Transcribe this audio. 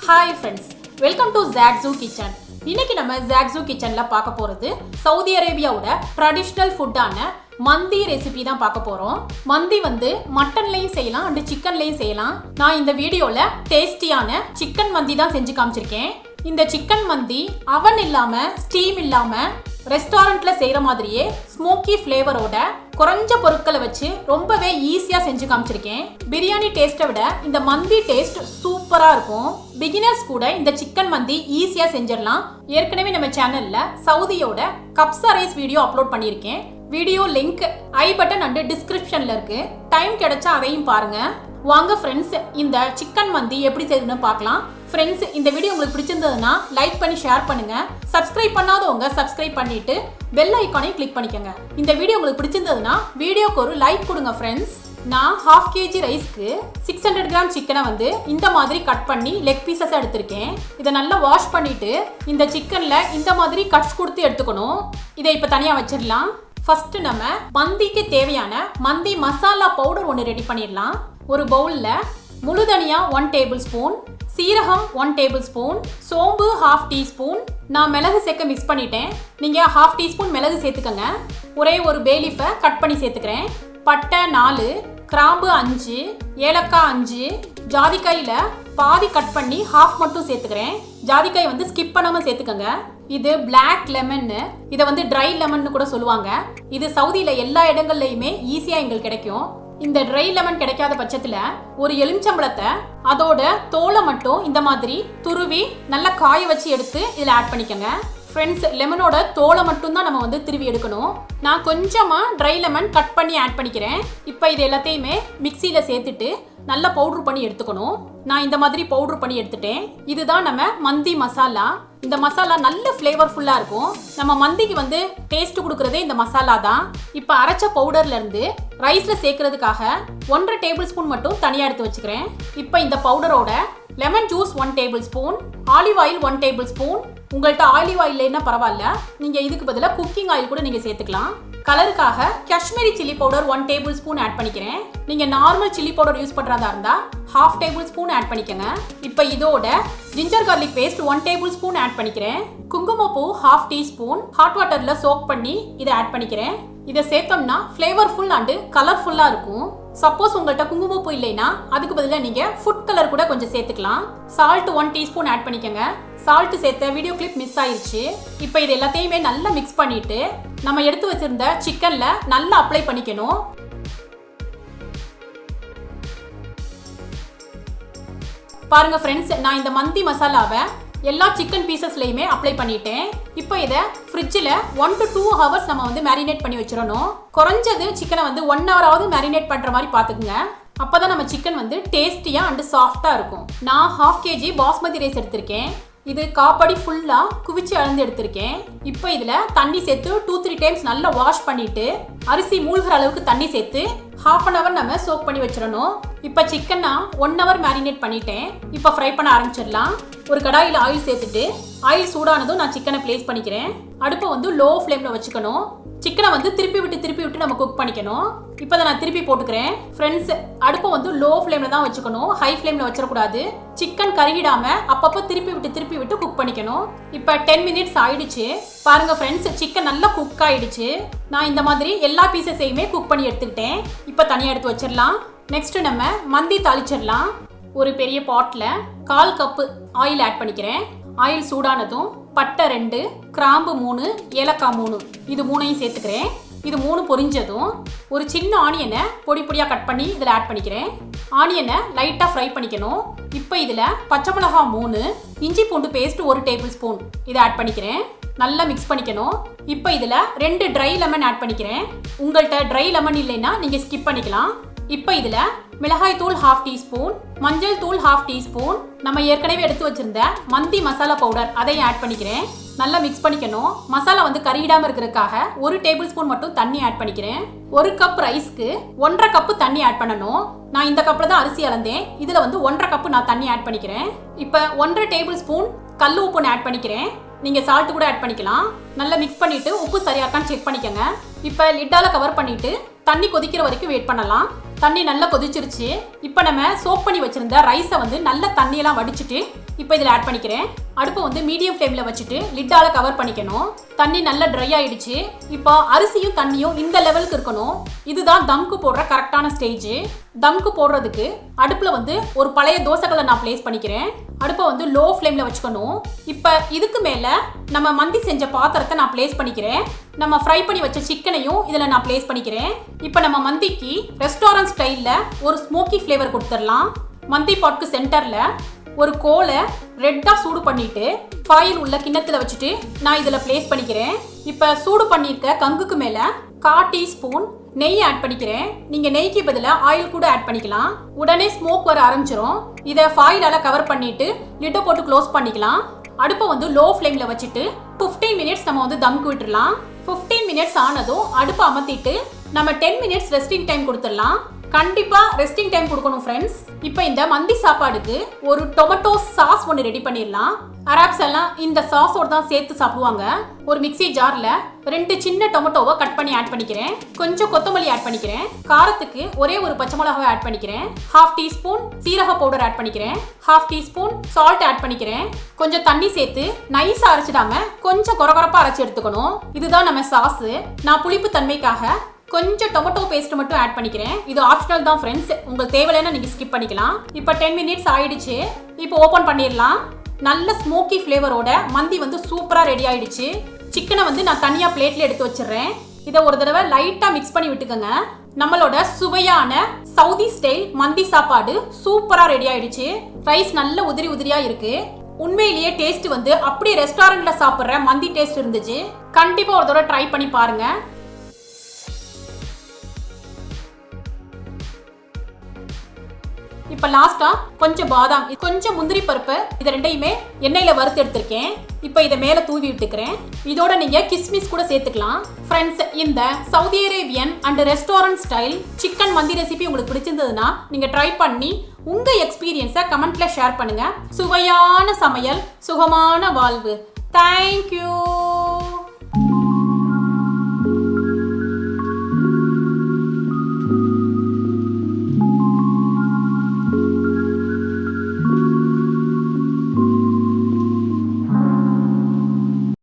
Hi friends, welcome to Zaag Zoog Kitchen. இன்னைக்கு நம்ம Zaag Zoog Kitchenல பார்க்க போறது சவுதி அரேபியாவோட ட்ரெடிஷனல் ஃபுட்டான மந்தி ரெசிபி தான் பார்க்க போறோம். மந்தி வந்து மட்டன்லயும் செய்யலாம் அண்ட் சிக்கன்லயும் செய்யலாம். நான் இந்த வீடியோல டேஸ்டியான சிக்கன் மந்தி தான் செஞ்சு காமிச்சிருக்கேன். இந்த சிக்கன் மந்தி அவன் இல்லாம ஸ்டீம் இல்லாம ரெஸ்டாரண்ட்ல செய்யற மாதிரியே ஸ்மோக்கி ஃப்ளேவரோட குறைஞ்ச பொருட்களை வச்சு ரொம்பவே ஈஸியா செஞ்சு காமிச்சிருக்கேன். பிரியாணி டேஸ்ட்டை விட இந்த மந்தி டேஸ்ட் சூப்பரா இருக்கும். பிகினர்ஸ் கூட இந்த சிக்கன் மந்தி ஈஸியா செஞ்சிடலாம். ஏற்கனவே நம்ம சேனல்ல சவுதியோட கப்சா ரைஸ் வீடியோ அப்லோட் பண்ணியிருக்கேன். Video link I button and டிஸ்கிரிப்ஷன்ல இருக்கு. டைம் கிடைச்சா அதையும் பாருங்க. வாங்க ஃப்ரெண்ட்ஸ், இந்த சிக்கன் மந்தி எப்படி செய்யணும்னு பார்க்கலாம். ஃப்ரெண்ட்ஸ், இந்த வீடியோ உங்களுக்கு பிடிச்சிருந்ததுன்னா லைக் பண்ணி ஷேர் பண்ணுங்க. சப்ஸ்கிரைப் பண்ணாதவங்க சப்ஸ்கிரைப் பண்ணிட்டு பெல் ஐக்கானையும் கிளிக் பண்ணிக்கோங்க. இந்த வீடியோ உங்களுக்கு பிடிச்சிருந்ததுன்னா வீடியோக்கு ஒரு லைக் கொடுங்க ஃப்ரெண்ட்ஸ். நான் 1/2 kg ரைஸ்க்கு 600 கிராம் சிக்கனை வந்து இந்த மாதிரி கட் பண்ணி லெக் பீசஸ் எடுத்திருக்கேன். இதை நல்லா வாஷ் பண்ணிட்டு இந்த சிக்கன்ல இந்த மாதிரி கட்ஸ் கொடுத்து எடுத்துக்கணும். இதை இப்போ தனியாக வச்சிடலாம். ஃபர்ஸ்ட் நம்ம மந்திக்கு தேவையான மந்தி மசாலா பவுடர் ஒன்று ரெடி பண்ணிடலாம். ஒரு பவுல்ல முழு தனியா 1 டேபிள் ஸ்பூன், சீரகம் 1 டேபிள் ஸ்பூன், சோம்பு 1/2 டீஸ்பூன், நான் மிளகு சேர்க்க மிக்ஸ் பண்ணிட்டேன். நீங்க 1/2 டீஸ்பூன் மிளகு சேர்த்துக்கங்க. ஒரே ஒரு பே லீஃபை கட் பண்ணி சேர்த்துக்கிறேன். பட்டை 4, கிராம்பு 5, ஏலக்காய் 5, ஜாதிக்காயில பாதி கட் பண்ணி 1/2 மட்டும் சேர்த்துக்கிறேன். ஜாதிக்காய் வந்து ஸ்கிப் பண்ணாம சேர்த்துக்கங்க. இது பிளாக் லெமன், இதை வந்து ட்ரை லெமன் கூட சொல்லுவாங்க. இது சவுதியில எல்லா இடங்கள்லயுமே ஈஸியா எங்களுக்கு கிடைக்கும். இந்த ட்ரை லெமன் கிடைக்காத பட்சத்துல ஒரு எலுமிச்சம்பழத்தை அதோட தோலை மட்டும் இந்த மாதிரி துருவி நல்லா காய வச்சு எடுத்து இதில் ஆட் பண்ணிக்கோங்க. ஃப்ரெண்ட்ஸ், லெமனோட தோலை மட்டும் தான் நம்ம வந்து திருவி எடுக்கணும். நான் கொஞ்சமா ட்ரை லெமன் கட் பண்ணி ஆட் பண்ணிக்கிறேன். இப்போ இது எல்லாத்தையுமே மிக்சியில சேர்த்துட்டு நல்லா பவுடர் பண்ணி எடுத்துக்கணும். நான் இந்த மாதிரி பவுடர் பண்ணி எடுத்துட்டேன். இதுதான் நம்ம மந்தி மசாலா. இந்த மசாலா நல்ல ஃப்ளேவர்ஃபுல்லா இருக்கும். நம்ம மந்திக்கு வந்து டேஸ்ட் கொடுக்கறதே இந்த மசாலா தான். இப்போ அரைச்ச பவுடர்ல இருந்து ரைஸ்ல சேர்க்கறதுக்காக 1.5 டேபிள் ஸ்பூன் மட்டும் தனியா எடுத்து வச்சுக்கிறேன். இப்போ இந்த பவுடரோட lemon juice 1 tablespoon, olive oil 1 tablespoon. உங்கள்கிட்ட ஆலிவ் ஆயில் இல்லைன்னா பரவாயில்ல, நீங்க இதுக்கு பதிலாக குக்கிங் ஆயில் கூட நீங்க சேர்த்துக்கலாம். கலருக்காக Kashmiri chilli powder 1 tablespoon add பண்ணிக்கிறேன். நீங்க நார்மல் சில்லி பவுடர் யூஸ் பண்றதா இருந்தா 1/2 டேபிள் ஸ்பூன் ஆட் பண்ணிக்கங்க. இப்போ இதோட ginger garlic paste 1 tablespoon add பண்ணிக்கிறேன். குங்குமப்பூ 1/2 டீஸ்பூன் ஹாட் வாட்டர்ல சோக் பண்ணி இதை ஆட் பண்ணிக்கிறேன். இதை சேர்த்தோம்னா ஃப்ளேவர்ஃபுல் அண்ட் கலர்ஃபுல்லா இருக்கும். சப்போஸ் உங்கள்கிட்ட குங்குமப்பூ இல்லைன்னா அதுக்கு பதிலாக நீங்க ஃபுட் கலர் கூட கொஞ்சம் சேர்த்துக்கலாம். சால்ட் 1 டீஸ்பூன் ஆட் பண்ணிக்கங்க. சால்ட் சேர்த்த வீடியோ கிளிப் மிஸ் ஆயிருச்சு. இப்போ இது எல்லாத்தையுமே நல்லா மிக்ஸ் பண்ணிட்டு நம்ம எடுத்து வச்சிருந்த சிக்கன்ல நல்லா அப்ளை பண்ணிக்கணும். பாருங்க ஃப்ரெண்ட்ஸ், நான் இந்த மந்தி மசாலாவை எல்லா சிக்கன் பீசஸ்லையுமே அப்ளை பண்ணிட்டேன். இப்போ இதை ஃப்ரிட்ஜில் 1 to 2 ஹவர்ஸ் நம்ம வந்து மேரினேட் பண்ணி வச்சிடணும். குறைஞ்சது சிக்கனை வந்து 1 ஹவராவது மேரினேட் பண்ணுற மாதிரி பார்த்துக்குங்க. அப்போதான் நம்ம சிக்கன் வந்து டேஸ்டியாக அண்ட் சாஃப்டாக இருக்கும். நான் 1/2 kg பாஸ்மதி ரைஸ் எடுத்திருக்கேன். இது காப்படி ஃபுல்லாக குவிச்சு அளந்து எடுத்திருக்கேன். இப்போ இதில் தண்ணி சேர்த்து 2-3 டைம்ஸ் நல்லா வாஷ் பண்ணிட்டு அரிசி மூழ்கிற அளவுக்கு தண்ணி சேர்த்து 1/2 hour நம்ம சோக் பண்ணி வச்சிடணும். இப்போ சிக்கன் நான் 1 hour மேரினேட் பண்ணிட்டேன். இப்போ ஃப்ரை பண்ண ஆரம்பிச்சிடலாம். ஒரு கடாயில் ஆயில் சேர்த்துட்டு ஆயில் சூடானதும் நான் சிக்கனை பிளேஸ் பண்ணிக்கிறேன். அடுப்பை வந்து லோ ஃப்ளேமில் வச்சுக்கணும். சிக்கனை வந்து திருப்பி விட்டு நம்ம குக் பண்ணிக்கணும். இப்போ அதை நான் திருப்பி போட்டுக்கிறேன். ஃப்ரெண்ட்ஸ், அடுப்பை வந்து லோ ஃப்ளேமில் தான் வச்சுக்கணும், ஹை ஃப்ளேமில் வச்சிடக்கூடாது. சிக்கன் கருகிடாம அப்பப்போ திருப்பி விட்டு குக் பண்ணிக்கணும். இப்போ 10 மினிட்ஸ் ஆயிடுச்சு. பாருங்க ஃப்ரெண்ட்ஸ், சிக்கன் நல்லா குக் ஆயிடுச்சு. நான் இந்த மாதிரி எல்லா பீசஸையுமே குக் பண்ணி எடுத்துக்கிட்டேன். இப்போ தனியாக எடுத்து வச்சிடலாம். நெக்ஸ்ட் நம்ம மந்தி தாளிச்சிடலாம். ஒரு பெரிய பாட்டில் 1/4 கப்பு ஆயில் ஆட் பண்ணிக்கிறேன். ஆயில் சூடானதும் பட்டை 2, கிராம்பு 3, ஏலக்காய் 3, இது 3ஐயும் சேர்த்துக்கிறேன். இது 3 பொரிஞ்சதும் ஒரு சின்ன ஆனியனை பொடி பொடியாக கட் பண்ணி இதில் ஆட் பண்ணிக்கிறேன். ஆனியனை லைட்டாக ஃப்ரை பண்ணிக்கணும். இப்போ இதில் பச்சை மிளகாய் 3, இஞ்சி பூண்டு பேஸ்ட் 1 டேபிள் ஸ்பூன் இதை ஆட் பண்ணிக்கிறேன். நல்லா மிக்ஸ் பண்ணிக்கணும். இப்போ இதில் 2 ட்ரை லெமன் ஆட் பண்ணிக்கிறேன். உங்கள்கிட்ட ட்ரை லெமன் இல்லைன்னா நீங்கள் ஸ்கிப் பண்ணிக்கலாம். இப்போ இதில் மிளகாய் தூள் 1/2 டீஸ்பூன், மஞ்சள் தூள் 1/2 டீஸ்பூன், நம்ம ஏற்கனவே எடுத்து வச்சிருந்த மந்தி மசாலா பவுடர் அதையும் ஆட் பண்ணிக்கிறேன். நல்லா மிக்ஸ் பண்ணிக்கணும். மசாலா வந்து கறியிடாமல் இருக்கிறதுக்காக 1 டேபிள் ஸ்பூன் மட்டும் தண்ணி ஆட் பண்ணிக்கிறேன். 1 கப் ரைஸ்க்கு 1.5 கப்பு தண்ணி ஆட் பண்ணணும். நான் இந்த கப்பில் தான் அரிசி அளந்தேன். இதில் வந்து 1.5 கப்பு நான் தண்ணி ஆட் பண்ணிக்கிறேன். இப்போ 1.5 டேபிள் ஸ்பூன் கல் உப்புன்னு ஆட் பண்ணிக்கிறேன். நீங்கள் சால்ட் கூட ஆட் பண்ணிக்கலாம். நல்லா மிக்ஸ் பண்ணிவிட்டு உப்பு சரியாக இருக்கான்னு செக் பண்ணிக்கோங்க. இப்போ லிட்டால கவர் பண்ணிவிட்டு தண்ணி கொதிக்கிற வரைக்கும் வெயிட் பண்ணலாம். தண்ணி நல்லா கொதிச்சிருச்சு. இப்போ நம்ம சோக் பண்ணி வச்சிருந்த ரைஸை வந்து நல்ல தண்ணியெல்லாம் வடிச்சிட்டு இப்போ இதில் ஆட் பண்ணிக்கிறேன். அடுப்பை வந்து மீடியம் ஃப்ளேமில் வச்சுட்டு லிட்டால கவர் பண்ணிக்கணும். தண்ணி நல்லா ட்ரை ஆயிடுச்சு. இப்போ அரிசியும் தண்ணியும் இந்த லெவலுக்கு இருக்கணும். இதுதான் தம்க்கு போடுற கரெக்டான ஸ்டேஜ். தம்க்கு போடுறதுக்கு அடுப்பில் வந்து ஒரு பழைய தோசைகளை நான் பிளேஸ் பண்ணிக்கிறேன். அடுப்பை வந்து லோ ஃப்ளேமில் வச்சுக்கணும். இப்போ இதுக்கு மேலே நம்ம மந்தி செஞ்ச பாத்திரத்தை நான் பிளேஸ் பண்ணிக்கிறேன். நம்ம ஃப்ரை பண்ணி வச்ச சிக்கனையும் இதில் நான் பிளேஸ் பண்ணிக்கிறேன். இப்போ நம்ம மந்திக்கு ரெஸ்டாரண்ட் ஸ்டைலில் ஒரு ஸ்மோக்கி ஃப்ளேவர் கொடுத்துடலாம். மந்தி பாட்க்கு சென்டரில் ஒரு கோலை ரெட்டாக சூடு பண்ணிட்டு ஃபாயில் உள்ள கிண்ணத்தில் வச்சுட்டு நான் இதில் பிளேஸ் பண்ணிக்கிறேன். இப்போ சூடு பண்ணியிருக்க கங்குக்கு மேலே 1/4 டீஸ்பூன் நெய் ஆட் பண்ணிக்கிறேன். நீங்கள் நெய்க்கு பதிலாக ஆயில் கூட ஆட் பண்ணிக்கலாம். உடனே ஸ்மோக் வர ஆரம்பிச்சிரும். இதை ஃபாயிலால் கவர் பண்ணிட்டு லிட்டை போட்டு க்ளோஸ் பண்ணிக்கலாம். அடுப்பை வந்து லோ ஃப்ளேமில் வச்சுட்டு 15 மினிட்ஸ் நம்ம வந்து தம்க்கு விட்டுடலாம். 15 மினிட்ஸ் ஆனதும் அடுப்பை அமர்த்திட்டு நம்ம 10 மினிட்ஸ் ரெஸ்டிங் டைம் கொடுத்துடலாம். கண்டிப்பாக ரெஸ்டிங் டைம் கொடுக்கணும் ஃப்ரெண்ட்ஸ். இப்போ இந்த மந்தி சாப்பாடுக்கு ஒரு டொமேட்டோ சாஸ் ஒன்று ரெடி பண்ணிடலாம். அரப்ஸ் எல்லாம் இந்த சாஸோடு தான் சேர்த்து சாப்பிடுவாங்க. ஒரு மிக்ஸி ஜாரில் 2 சின்ன டொமேட்டோவை கட் பண்ணி ஆட் பண்ணிக்கிறேன். கொஞ்சம் கொத்தமல்லி ஆட் பண்ணிக்கிறேன். காரத்துக்கு ஒரே ஒரு பச்சை மிளகாவை ஆட் பண்ணிக்கிறேன். 1/2 டீஸ்பூன் சீரக பவுடர் ஆட் பண்ணிக்கிறேன். 1/2 டீஸ்பூன் சால்ட் ஆட் பண்ணிக்கிறேன். கொஞ்சம் தண்ணி சேர்த்து நைஸாக அரைச்சிடாம கொஞ்சம் கொரகொரப்பாக அரைச்சி எடுத்துக்கணும். இதுதான் நம்ம சாஸு. நான் புளிப்பு தன்மைக்காக கொஞ்சம் டொமேட்டோ பேஸ்ட் மட்டும் ஆட் பண்ணிக்கிறேன். இது ஆப்ஷனல் தான் ஃப்ரெண்ட்ஸ். உங்களுக்கு தேவையில்லைன்னா நீங்கள் ஸ்கிப் பண்ணிக்கலாம். இப்போ 10 மினிட்ஸ் ஆயிடுச்சு. இப்போ ஓப்பன் பண்ணிடலாம். நல்ல ஸ்மோக்கி ஃப்ளேவரோட மந்தி வந்து சூப்பராக ரெடி ஆயிடுச்சு. சிக்கனை வந்து நான் தனியாக பிளேட்டில் எடுத்து வச்சிடுறேன். இதை ஒரு தடவை லைட்டாக மிக்ஸ் பண்ணி விட்டுக்கோங்க. நம்மளோட சுவையான சவுதி ஸ்டைல் மந்தி சாப்பாடு சூப்பராக ரெடி ஆயிடுச்சு. ரைஸ் நல்ல உதிரி உதிரியாக இருக்கு. உண்மையிலேயே டேஸ்ட் வந்து அப்படியே ரெஸ்டாரண்ட்ல சாப்பிட்ற மந்தி டேஸ்ட் இருந்துச்சு. கண்டிப்பாக ஒரு தடவை ட்ரை பண்ணி பாருங்க. இப்போ லாஸ்டா கொஞ்சம் பாதாம், கொஞ்சம் முந்திரி பருப்பு, இது ரெண்டையுமே எண்ணெயில வறுத்து எடுத்திருக்கேன். இப்போ இதை மேலே தூவி விட்டுக்கிறேன். இதோட நீங்க கிஸ்மிஸ் கூட சேர்த்துக்கலாம். ஃப்ரெண்ட்ஸ், இந்த Saudi Arabian and restaurant style chicken மந்தி ரெசிபி உங்களுக்கு பிடிச்சிருந்ததுன்னா நீங்க ட்ரை பண்ணி உங்க எக்ஸ்பீரியன்ஸை கமெண்ட்ல ஷேர் பண்ணுங்க. சுவையான சமையல், சுகமான வாழ்வு. தேங்க்யூ.